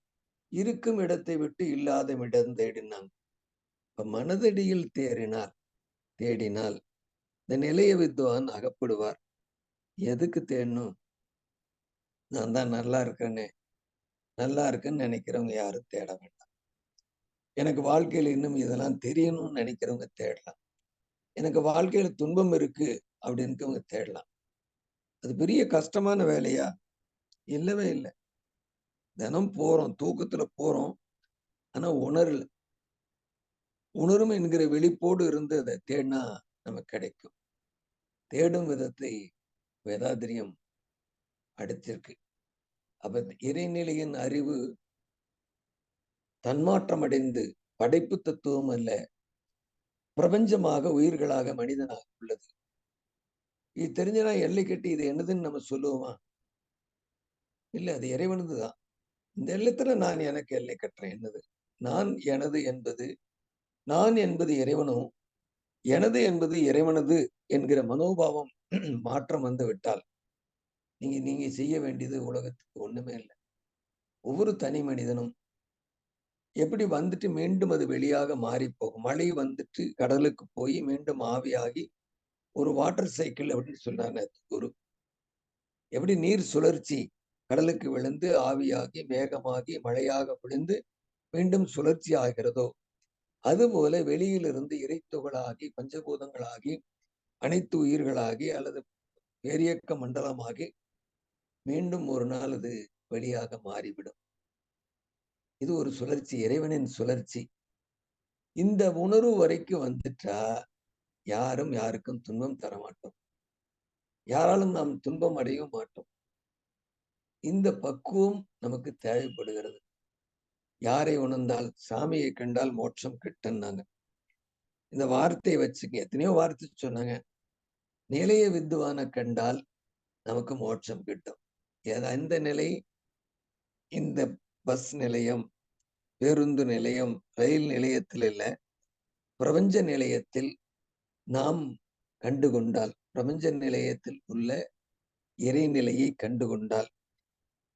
இருக்கும் இடத்தை விட்டு இல்லாத இடம் தேடினாங்க. இப்ப மனதடியில் தேடினால் இந்த நிலைய வித்வான் அகப்படுவார். எதுக்கு தேடணும்? நான் தான் நல்லா இருக்குன்னு நினைக்கிறவங்க யாரும் தேட வேண்டாம். எனக்கு வாழ்க்கையில இன்னும் இதெல்லாம் தெரியணும்னு நினைக்கிறவங்க தேடலாம். எனக்கு வாழ்க்கையில துன்பம் இருக்கு அப்படின்னுக்கவங்க தேடலாம். அது பெரிய கஷ்டமான வேலையா? இல்லவே இல்ல. தினம் போறோம், தூக்கத்துல போறோம். ஆனா உணரல. உணரும் என்கிற விழிப்போடு இருந்து அதை தேடினா நமக்கு கிடைக்கும். தேடும் விதத்தை வேதாத்திரியம் அடுத்திருக்கு. அப்ப இறைநிலையின் அறிவு தன்மாற்றம் அடைந்து படைப்பு தத்துவம் அல்ல, பிரபஞ்சமாக உயிர்களாக மனிதனாக உள்ளது. இது தெரிஞ்சனா எல்லை கட்டி இது என்னதுன்னு நம்ம சொல்லுவோமா? இல்ல, அது இறைவனதுதான். இந்த எல்லத்துல நான் எனக்கு எல்லை கட்டுறேன். என்னது? நான் என்பது இறைவனும், எனது என்பது இறைவனது என்கிற மனோபாவம் மாற்றம் வந்து விட்டால் நீங்க செய்ய வேண்டியது உலகத்துக்கு ஒண்ணுமே இல்லை. ஒவ்வொரு தனி மனிதனும் எப்படி வந்துட்டு மீண்டும் அது வெளியாக மாறி போகும். மழை வந்துட்டு கடலுக்கு போய் மீண்டும் ஆவியாகி ஒரு வாட்டர் சைக்கிள் அப்படின்னு சொன்னாங்க குரு. எப்படி நீர் சுழற்சி கடலுக்கு விழுந்து ஆவியாகி மேகமாகி மழையாக விழுந்து மீண்டும் சுழற்சி ஆகிறதோ, அதுபோல வெளியிலிருந்து இறைத்துகளாகி பஞ்சபூதங்களாகி அனைத்து உயிர்களாகி அல்லது பேரியக்க மண்டலமாகி மீண்டும் ஒரு நாள் அது வெளியாக மாறிவிடும். இது ஒரு சுழற்சி, இறைவனின் சுழற்சி. இந்த உணர்வு வரைக்கும் வந்துட்டா யாரும் யாருக்கும் துன்பம் தர மாட்டோம். யாராலும் நாம் துன்பம் அடையவும் மாட்டோம். இந்த பக்குவம் நமக்கு தேவைப்படுகிறது. யாரை உணர்ந்தால்? சாமியை கண்டால் மோட்சம் கிட்டன்னாங்க. இந்த வார்த்தையை வச்சுக்க எத்தனையோ வார்த்தை சொன்னாங்க. நிலைய வித்துவான கண்டால் நமக்கு மோட்சம் கிட்டும். எந்த நிலை? இந்த பஸ் நிலையம், பேருந்து நிலையம், ரயில் நிலையத்தில் இல்ல, பிரபஞ்ச நிலையத்தில் நாம் கண்டுகொண்டால், பிரபஞ்ச நிலையத்தில் உள்ள இறைநிலையை கண்டுகொண்டால்,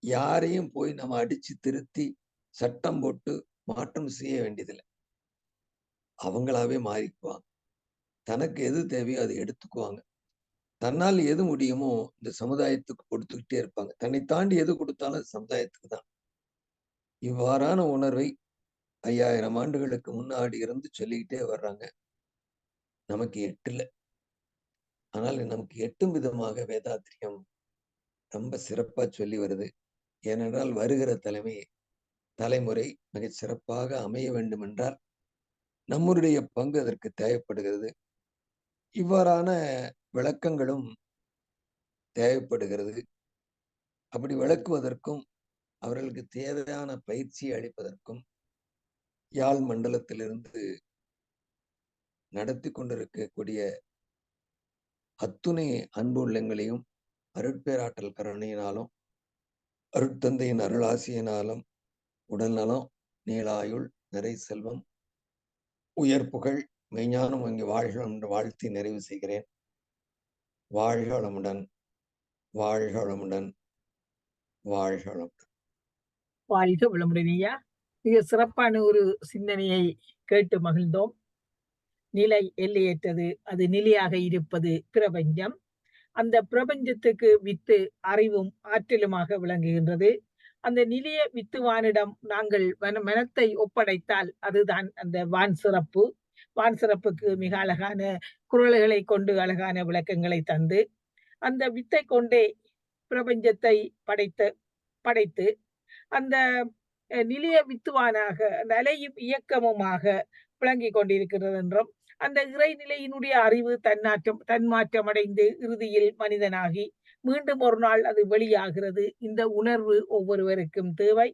யாரையும் போய் நம்ம அடிச்சு திருத்தி சட்டம் போட்டு மாற்றம் செய்ய வேண்டியதில்லை. அவங்களாவே மாறிக்குவாங்க. தனக்கு எது தேவையோ அதை எடுத்துக்குவாங்க. தன்னால் எது முடியுமோ இந்த சமுதாயத்துக்கு கொடுத்துக்கிட்டே இருப்பாங்க. தன்னை தாண்டி எது கொடுத்தாலும் சமுதாயத்துக்கு தான். இவ்வாறான உணர்வை 5000 ஆண்டுகளுக்கு முன்னாடி இருந்து சொல்லிக்கிட்டே வர்றாங்க. நமக்கு எட்டல. ஆனால் நமக்கு எட்டும் விதமாக வேதாத்திரியம் ரொம்ப சிறப்பா சொல்லி வருது. ஏனென்றால் வருகிற தலைமுறை மிகச் சிறப்பாக அமைய வேண்டும் என்றால் நம்முடைய பங்கு அதற்கு தேவைப்படுகிறது. இவ்வாறான விளக்கங்களும் தேவைப்படுகிறது. அப்படி விளக்குவதற்கும் அவர்களுக்கு தேவையான பயிற்சி அளிப்பதற்கும் யாழ் மண்டலத்திலிருந்து நடத்தி கொண்டிருக்கக்கூடிய அத்துணை அன்பு உள்ளங்களையும் அருட்பேராற்றல் கருணையினாலும் அருட்தந்தையின் அருளாசியினாலும் உடல்நலம், நீளாயுள், நிறை செல்வம், உயர் புகழ், மெய்ஞானம் அங்கே வாழ்க என்று வாழ்த்தி நிறைவு செய்கிறேன். வாழ்க வளமுடன், வாழ்க வளமுடன், வாழ்க வளமுடன். வாழ்க வளமுடன் ஐயா. மிக சிறப்பான ஒரு சிந்தனையை கேட்டு மகிழ்ந்தோம். நிலை எல்லையற்றது, அது நிலையாக இருப்பது பிரபஞ்சம். அந்த பிரபஞ்சத்துக்கு வித்து அறிவும் ஆற்றலுமாக விளங்குகின்றது. அந்த நிலைய வித்துவானிடம் நாங்கள் மனத்தை ஒப்படைத்தால் அதுதான் அந்த வான் சிறப்பு. வான் சிறப்புக்கு மிக அழகான குரல்களை கொண்டு அழகான விளக்கங்களை தந்து அந்த வித்தை கொண்டே பிரபஞ்சத்தை படைத்து அந்த நிலைய வித்துவானாக அந்த அலையும் இயக்கமுமாக விளங்கிக் கொண்டிருக்கிறது என்றும் அந்த இறைநிலையினுடைய அறிவு தன்மாற்றம் அடைந்து இறுதியில் மனிதனாகி மீண்டும் ஒரு நாள் அது வெளியாகிறது. இந்த உணர்வு ஒவ்வொருவருக்கும் தேவை.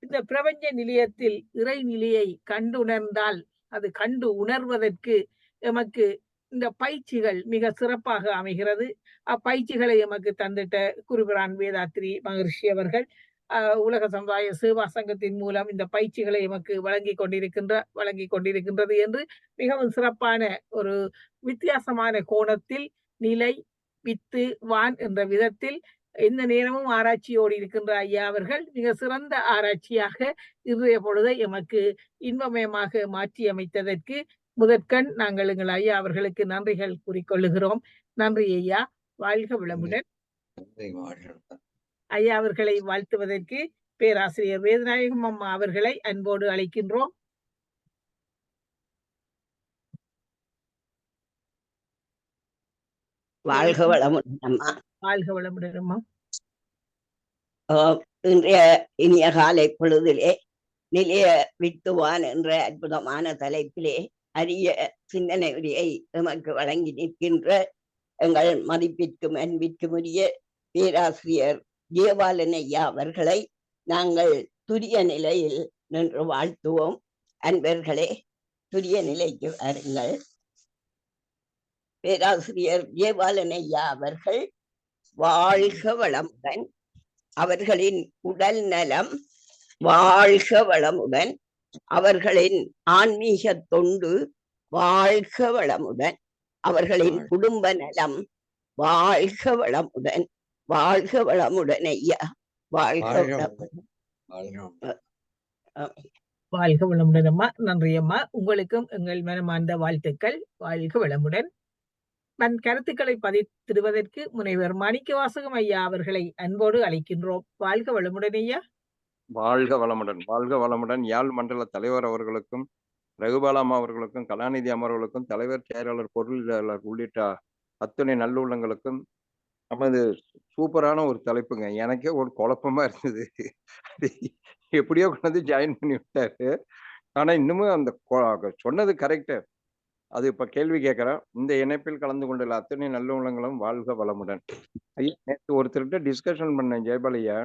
இந்த பிரபஞ்ச நிலையத்தில் இறைநிலையை கண்டுணர்ந்தால் அது கண்டு உணர்வதற்கு எமக்கு இந்த பயிற்சிகள் மிக சிறப்பாக அமைகிறது. அப்பயிற்சிகளை எமக்கு தந்திட்ட குருபிரான் வேதாத்ரி மகர்ஷி அவர்கள் உலக சமுதாய சேவா சங்கத்தின் மூலம் இந்த பயிற்சிகளை எமக்கு வழங்கி கொண்டிருக்கின்றது என்று மிகவும் சிறப்பான ஒரு வித்தியாசமான கோணத்தில் நிலை, வித்து, வான் என்ற விதத்தில் எந்த நேரமும் ஆராய்ச்சியோடு இருக்கின்ற ஐயா அவர்கள் மிக சிறந்த ஆராய்ச்சியாக இன்றைய பொழுதை எமக்கு இன்பமயமாக மாற்றி அமைத்ததற்கு முதற்கண் நாங்கள் எங்கள் ஐயா அவர்களுக்கு நன்றிகள் கூறிக்கொள்ளுகிறோம். நன்றி ஐயா. வாழ்க வளமுடன். ஐயா அவர்களை வாழ்த்துவதற்கு பேராசிரியர் வேதநாயகம் அம்மா அவர்களை அன்போடு அழைக்கின்றோம். வாழ்க வளமுடன் அம்மா. வாழ்க வளமுடன் அம்மா. இன்றைய இனிய காலை பொழுதிலே நிலைய வித்துவான் என்ற அற்புதமான தலைப்பிலே அரிய சிந்தனை உரையை எமக்கு வழங்கி நிற்கின்ற எங்கள் மதிப்பிற்கும் அன்பிற்கும் உரிய பேராசிரியர் ஜெயபாலன் ஐயா அவர்களை நாங்கள் துரிய நிலையில் நின்று வாழ்த்துவோம். அன்பர்களே, துரிய நிலைக்கு வாருங்கள். பேராசிரியர் ஜெயபாலன் ஐயா அவர்கள் வாழ்க வளமுடன், அவர்களின் உடல் நலம் வாழ்க வளமுடன், அவர்களின் ஆன்மீக தொண்டு வாழ்க வளமுடன், அவர்களின் குடும்ப நலம் வாழ்க வளமுடன். வாழ்க வளமுடன் ஐயா. வாழ்க வளமுடன். வாழ்க வளமுடன் அம்மா. நன்றி அம்மா. உங்களுக்கும் எங்கள் மனமார்ந்த வாழ்த்துக்கள். வாழ்க வளமுடன். தன் கருத்துக்களை பதித்திடுவதற்கு முனைவர் மாணிக்கவாசகம் ஐயா அவர்களை அன்போடு அழைக்கின்றோம். வாழ்க வளமுடன் ஐயா. வாழ்க வளமுடன். வாழ்க வளமுடன். யாழ் மண்டல தலைவர் அவர்களுக்கும், ரகுபாலாமா அவர்களுக்கும், கலாநிதி அமர்வுகளுக்கும், தலைவர் செயலாளர் பொருளாளர் உள்ளிட்ட அத்துணை நல்லுள்ளங்களுக்கும் நமது சூப்பரான ஒரு தலைப்புங்க. எனக்கே ஒரு குழப்பமா இருந்தது. எப்படியோ கொண்டு ஜாயின் பண்ணி விட்டாரு. ஆனா இன்னமும் அந்த சொன்னது கரெக்டு. அது இப்ப கேள்வி கேட்கிறேன். இந்த இணைப்பில் கலந்து கொண்டுள்ள அத்தனை நல்லுள்ளங்களும் வாழ்க வளமுடன். ஐயா, நேற்று ஒருத்தர்கிட்ட டிஸ்கஷன் பண்ணேன் ஜெயபாலையா.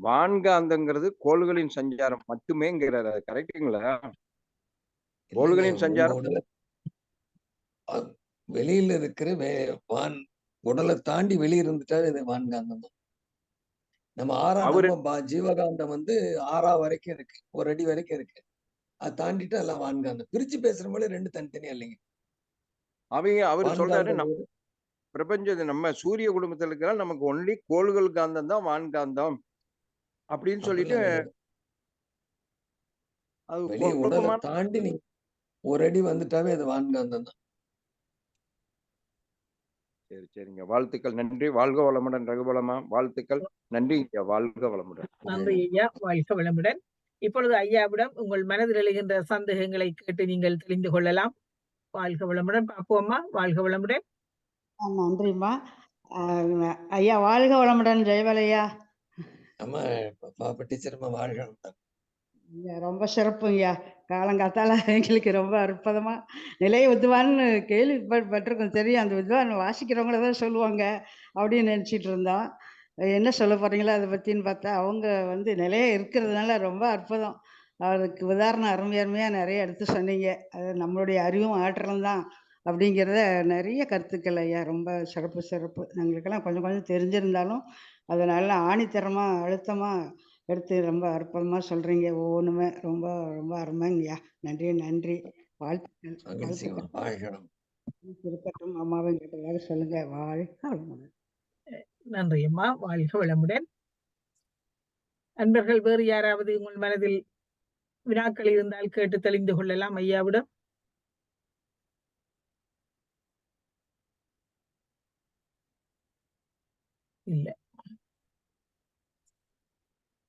வான்காந்தங்கிறது கோள்களின் சஞ்சாரம் மட்டுமேங்கிறார். அது கரெக்டுங்களா? கோள்களின் சஞ்சாரம் வெளியில இருக்கிற வான் உடலை தாண்டி வெளியே இருந்துட்டாரு இது வான்காந்தம் தான். நம்ம ஜீவகாந்தம் வந்து 6 வரைக்கும் இருக்கு, 1 அடி வரைக்கும் இருக்கு. அது தாண்டிட்டு எல்லாம் வான்காந்தம். பிரிச்சு பேசுறவங்களே 2 தனித்தனியா இல்லைங்க. அவர் சொல்றாரு நம்ம பிரபஞ்ச நம்ம சூரிய குடும்பத்தில் இருக்கிற நமக்கு ஒன்லி கோள்கள் காந்தம் தான் வான்காந்தம் அப்படின்னு சொல்லிட்டு வெளியே உடலை தாண்டி நீங்க 1 அடி வந்துட்டாவே அது வான்காந்தம் தான். சரி, சரிங்க. வாழ்த்துக்கள். நன்றி. வாழ்க வளமுடன் ரகுபலமா. வாழ்த்துக்கள். நன்றி ஐயா. வாழ்க வளமுடன். நன்றி ஐயா. வாழ்க வளமுடன். இப்பொழுது ஐயாவிடம் உங்கள் மனதில் எழுகின்ற சந்தேகங்களை கேட்டு நீங்கள் தெரிந்து கொள்ளலாம். வாழ்க வளமுடன். பாப்போம்மா. வாழ்க வளமுடன். நன்றிம்மா ஐயா. வாழ்க வளமுடன் ஜெயபாலையா. அம்மா பாப்பா டீச்சர்மா வாழ்க வளமுடன். ரொம்ப சிறப்புங்கய்யா. காலங்காத்தால எங்களுக்கு ரொம்ப அற்புதமா நிலைய வித்வான்னு கேள்விப்பட்டிருக்கோம். தெரியும், அந்த வித்வான் வாசிக்கிறவங்கள தான் சொல்லுவாங்க அப்படின்னு நினச்சிட்டு இருந்தோம். என்ன சொல்ல போறீங்களா அதை பற்றின்னு பார்த்தா, அவங்க வந்து நிலைய இருக்கிறதுனால ரொம்ப அற்புதம். அதுக்கு உதாரணம் அருமையாக நிறைய எடுத்து சொன்னீங்க. அது நம்மளுடைய அறிவும் ஆற்றலும் தான் அப்படிங்கிறத நிறைய கருத்துக்கள் ஐயா. ரொம்ப சிறப்பு. எங்களுக்கெல்லாம் கொஞ்சம் கொஞ்சம் தெரிஞ்சிருந்தாலும் அதை நல்லா ஆணித்தரமாக அழுத்தமாக எடுத்து ரொம்ப அற்புதமாக சொல்கிறீங்க. ஒவ்வொன்றுமே ரொம்ப ரொம்ப அருமைங்கய்யா. நன்றி. வாழ்த்துக்கள். இருக்கட்டும். அம்மாவை கேட்டதாக சொல்லுங்க. வாழ்க வளமுடன். நன்றி அம்மா. வாழ்க வளமுடன். அன்பர்கள் வேறு யாராவது உங்கள் மனதில் வினாக்கள் இருந்தால் கேட்டு தெளிந்து கொள்ளலாம் ஐயாவிடம். இல்லை,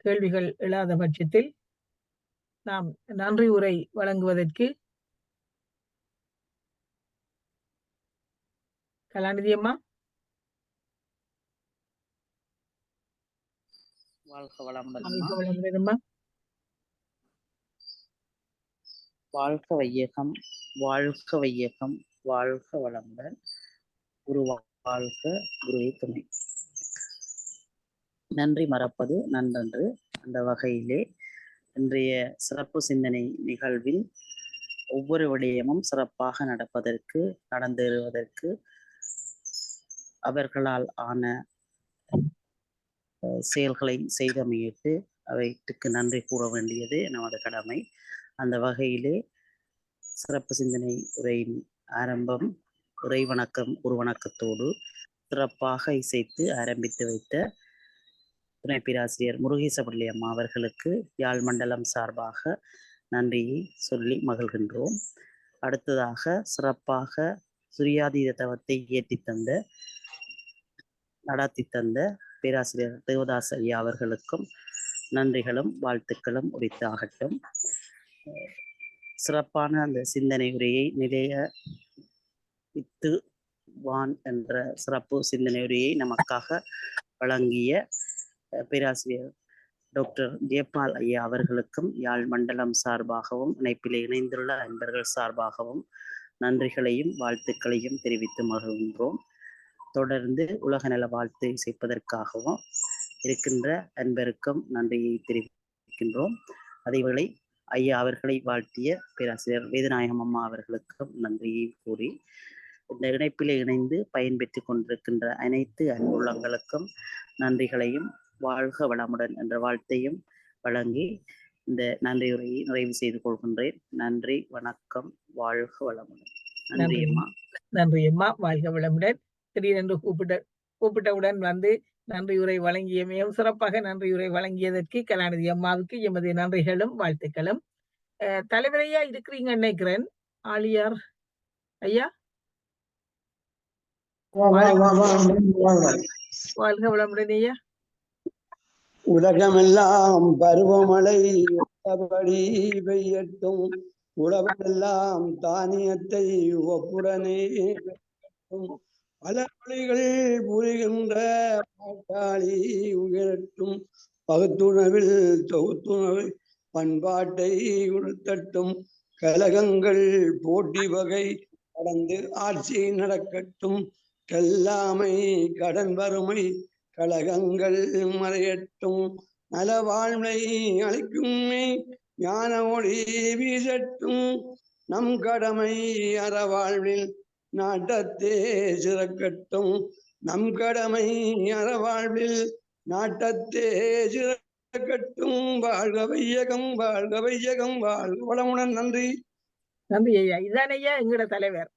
கேள்விகள் எழாத பட்சத்தில் நாம் நன்றி உரை வழங்குவதற்கு கலாநிதி அம்மா. வாழ்க வளமுடன். வாழ்க வையகம், வாழ்க வையகம், வாழ்க வளமுடன். குரு வாழ்க, குருவே துணை. நன்றி மறப்பது நன்றன்று. அந்த வகையிலே இன்றைய சிறப்பு சிந்தனை நிகழ்வில் ஒவ்வொரு விடயமும் சிறப்பாக நடந்தேறுவதற்கு அவர்களால் ஆன செயல்களை செய்தமையிட்டு அவைக்கு நன்றி கூற வேண்டியது நமது கடமை. அந்த வகையிலே சிறப்பு சிந்தனை உரையின் ஆரம்பம் இறை வணக்கம், குரு வணக்கத்தோடு சிறப்பாக இசைத்து ஆரம்பித்து வைத்த துணை பேராசிரியர் முருகேசபள்ளி அம்மா அவர்களுக்கு யாழ் மண்டலம் சார்பாக நன்றியை சொல்லி மகிழ்கின்றோம். அடுத்ததாக சிறப்பாக சுரியாதீத தவத்தை நடாத்தி தந்த பேராசிரியர் தேவதாஸ் ஐயா அவர்களுக்கும் நன்றிகளும் வாழ்த்துக்களும் உரித்தாகட்டும். சிறப்பான அந்த சிந்தனை உரையை நிலைய வித்து வான் என்ற சிறப்பு சிந்தனை உரையை நமக்காக வழங்கிய பேராசிரியர் டாக்டர் ஜெயபால் ஐயா அவர்களுக்கும் யாழ் மண்டலம் சார்பாகவும் இணைப்பில் இணைந்துள்ள அன்பர்கள் சார்பாகவும் நன்றிகளையும் வாழ்த்துக்களையும் தெரிவித்து மகிழ்கின்றோம். தொடர்ந்து உலக நல வாழ்த்து இசைப்பதற்காகவும் இருக்கின்ற அன்பருக்கும் நன்றியை தெரிவிக்கின்றோம். அதேவேளை ஐயா அவர்களை வாழ்த்திய பேராசிரியர் வேதநாயகம் அம்மா அவர்களுக்கும் நன்றியை கூறி இந்த இணைப்பில் இணைந்து பயன்பெற்று கொண்டிருக்கின்ற அனைத்து அன்புள்ளங்களுக்கும் நன்றிகளையும் வாழ்க வளமுடன் என்ற வாழ்த்தையும் வழங்கி இந்த நன்றியுரையை நிறைவு செய்து கொள்கின்றேன். நன்றி, வணக்கம், வாழ்க வளமுடன். நன்றி அம்மா. நன்றி அம்மா, வாழ்க வளமுடன். திடீரென்று கூப்பிட்டவுடன் வந்து நன்றியுரை வழங்கியமையும் சிறப்பாக நன்றியுரை வழங்கியதற்கு கலாநிதி அம்மாவுக்கு எமது நன்றிகளும் வாழ்த்துக்களும். தலைவரையா இருக்கிறீங்க நினைக்கிறேன். ஆலியார் ஐயா, வாழ்க வளமுடன் ஐயா. உலகமெல்லாம் பருவமழை ஒத்தபடி பெய்யட்டும், உழவெல்லாம் தானியத்தை ஒப்புடனே பெய்யட்டும், பல மொழிகள் புரிகின்ற பாட்டாளி உயரட்டும், பகுத்துணவில் தொகுத்துணவில் பண்பாட்டை உணர்த்தட்டும், கலகங்கள் போட்டி வகை கடந்து ஆட்சி நடக்கட்டும், கல்லாமை கடன் வறுமை கலகங்கள் மறையட்டும், நல வாழ்வை அளிக்கும் ஞான ஒளி வீசட்டும், நம் கடமை அறவாழ்வில் நாட்டத்தே சிறக்கட்டும், நம் கடமை அறவாழ்வில் நாட்டத்தே சிறக்கட்டும், வாழ்க வையகம், வாழ்க வையகம், வாழ்க வளமுடன். நன்றி. நன்றி ஐயா. இதான் ஐயா எங்கட தலைவர்.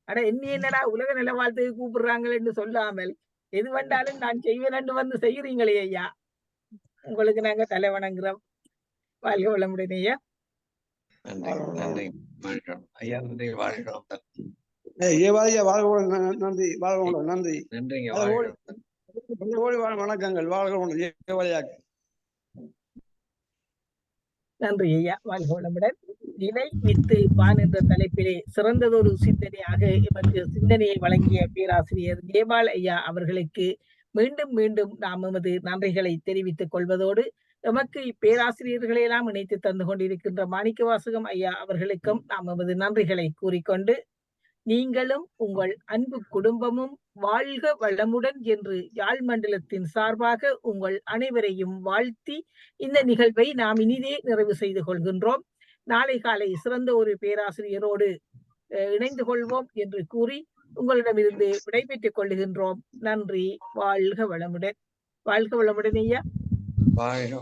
ஆனா என்னடா உலக நல வாழ்த்துக்கு கூப்பிடுறாங்கன்னு சொல்லாமல் எது வந்தாலும் நான் செய்வேன் வந்து செய்கிறீங்களே ஐயா, உங்களுக்கு நாங்க தலை வணங்குறோம். வாழ்க வளமுடன் ஐயா. நன்றி நன்றி ஐயா. நன்றி, வாழ்கிறோம். நன்றி, வாழ்க நன்றி. நன்றிங்க, வணக்கங்கள், வாழ்க. நன்றி ஐயா, வாழ்க வளமுடன். நிலை வித்து வான் என்ற தலைப்பிலே சிறந்ததொரு சிந்தனையாக எமக்கு சிந்தனையை வழங்கிய பேராசிரியர் ஜெயபால் ஐயா அவர்களுக்கு மீண்டும் மீண்டும் நாம் எமது நன்றிகளை தெரிவித்துக் கொள்வதோடு எமக்கு இப்பேராசிரியர்களை எல்லாம் இணைத்து தந்து கொண்டிருக்கின்ற மாணிக்கவாசகம் ஐயா அவர்களுக்கும் நாம் எமது நன்றிகளை கூறிக்கொண்டு, நீங்களும் உங்கள் அன்பு குடும்பமும் வாழ்க வளமுடன் என்று யாழ் மண்டலத்தின் சார்பாக உங்கள் அனைவரையும் வாழ்த்தி இந்த நிகழ்வை நாம் இனிதே நிறைவு செய்து கொள்கின்றோம். நாளை காலை சிறந்த ஒரு பேராசிரியரோடு இணைந்து கொள்வோம் என்று கூறி உங்களிடமிருந்து விடைபெற்றுக் கொள்ளுகின்றோம். நன்றி, வாழ்க வளமுடன். வாழ்க வளமுடன் ஐயா. வாழ்க.